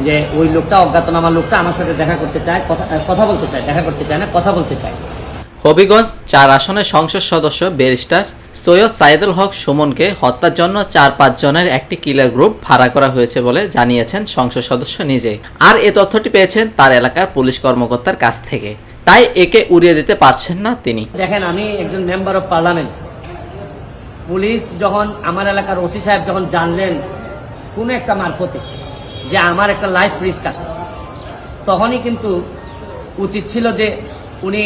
যে ওই লোকটা, অজ্ঞাতনামা লোকটা আমার সাথে দেখা করতে চায়, কথা বলতে চায়, দেখা করতে চায় না, কথা বলতে চায়। হবিগঞ্জ 4 আসনের সংসদ সদস্য ব্যারিস্টার সৈয়দ সাইদুল হক সুমনকে হত্যার জন্য 4-5 জনের একটি কিলার গ্রুপ ভাড়া করা হয়েছে বলে জানিয়েছেন সংসদ সদস্য নিজেই। আর এ তথ্যটি পেয়েছেন তার এলাকার পুলিশ কর্মকর্তার কাছ থেকে, তাই একে উড়িয়ে দিতে পারছেন না তিনি। দেখেন, আমি একজন মেম্বার অফ পার্লামেন্ট। পুলিশ যখন, আমার এলাকার ওসি সাহেব যখন জানলেন কোনো একটা মারফতে যে আমার একটা লাইফ রিস্ক আছে, তখনই কিন্তু উচিত ছিল যে উনি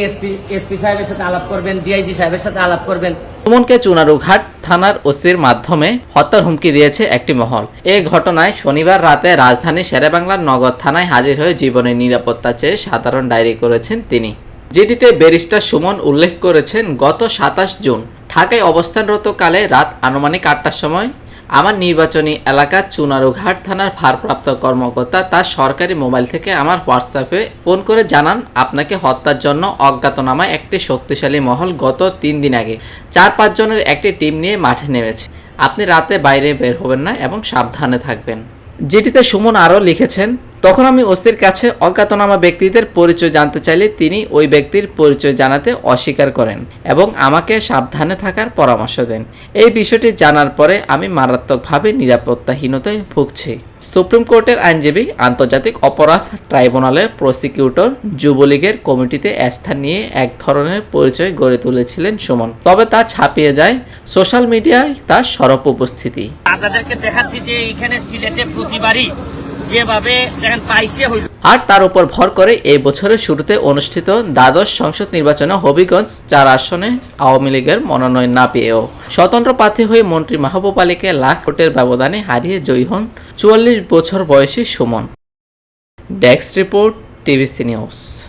এসপি সাহেবের সাথে আলাপ করবেন, ডিআইজি সাহেবের সাথে আলাপ করবেন। সুমনকে চুনারুঘাট থানার ওসির মাধ্যমে হত্যার হুমকি দিয়েছে একটি মহল। এ ঘটনায় শনিবার রাতে রাজধানীর শেরেবাংলার নগর থানায় হাজির হয়ে জীবনের নিরাপত্তা চেয়ে সাধারণ ডায়েরি করেছেন তিনি। যেটিতে ব্যারিস্টার সুমন উল্লেখ করেছেন, গত 27 জুন ঢাকায় অবস্থানরত কালে রাত আনুমানিক 8টার সময় আমার নির্বাচনী এলাকা চুনারুঘাট থানার ভারপ্রাপ্ত কর্মকর্তা তার সরকারি মোবাইল থেকে আমার হোয়াটসঅ্যাপে ফোন করে জানান, আপনাকে হত্যার জন্য অজ্ঞাতনামায় একটি শক্তিশালী মহল গত 3 দিন আগে 4-5 জনের একটি টিম নিয়ে মাঠে নেমেছে। আপনি রাতে বাইরে বের হবেন না এবং সাবধানে থাকবেন। যেটিতে সুমন আরও লিখেছেন, তখন আমি ওসির কাছে অজ্ঞাতনামা ব্যক্তিদের পরিচয় জানতে চাইলে তিনি ওই ব্যক্তির পরিচয় জানাতে অস্বীকার করেন এবং আমাকে সাবধানে থাকার পরামর্শ দেন। এই বিষয়টি জানার পরে আমি মারাত্মকভাবে নিরাপত্তাহীনতায় ভুগছি। সুপ্রিম কোর্টের আইনজীবী, আন্তর্জাতিক অপরাধ ট্রাইব্যুনালের প্রসিকিউটর, যুবলীগের কমিটিতে স্থান নিয়ে এক ধরনের পরিচয় গড়ে তুলেছিলেন সুমন। তবে তা ছাপিয়ে যায় সোশ্যাল মিডিয়ায় তার সরব উপস্থিতি। আপনাদেরকে দেখাচ্ছি যে এখানে সিলেটে প্রতিবারই যেভাবে দেখেন পাইছে হইল। আর তার উপর ভর করে এই বছরের শুরুতে অনুষ্ঠিত দ্বাদশ সংসদ নির্বাচনে হবিগঞ্জ 4 আসনে আওয়ামী লীগের মনোনয়ন না পেয়েও স্বতন্ত্র প্রার্থী হয়ে মন্ত্রী মাহবুব আলীকে লাখ ভোটের ব্যবধানে হারিয়ে জয়ী হন 44 বছর বয়সী Suman. Desk report, TVC news.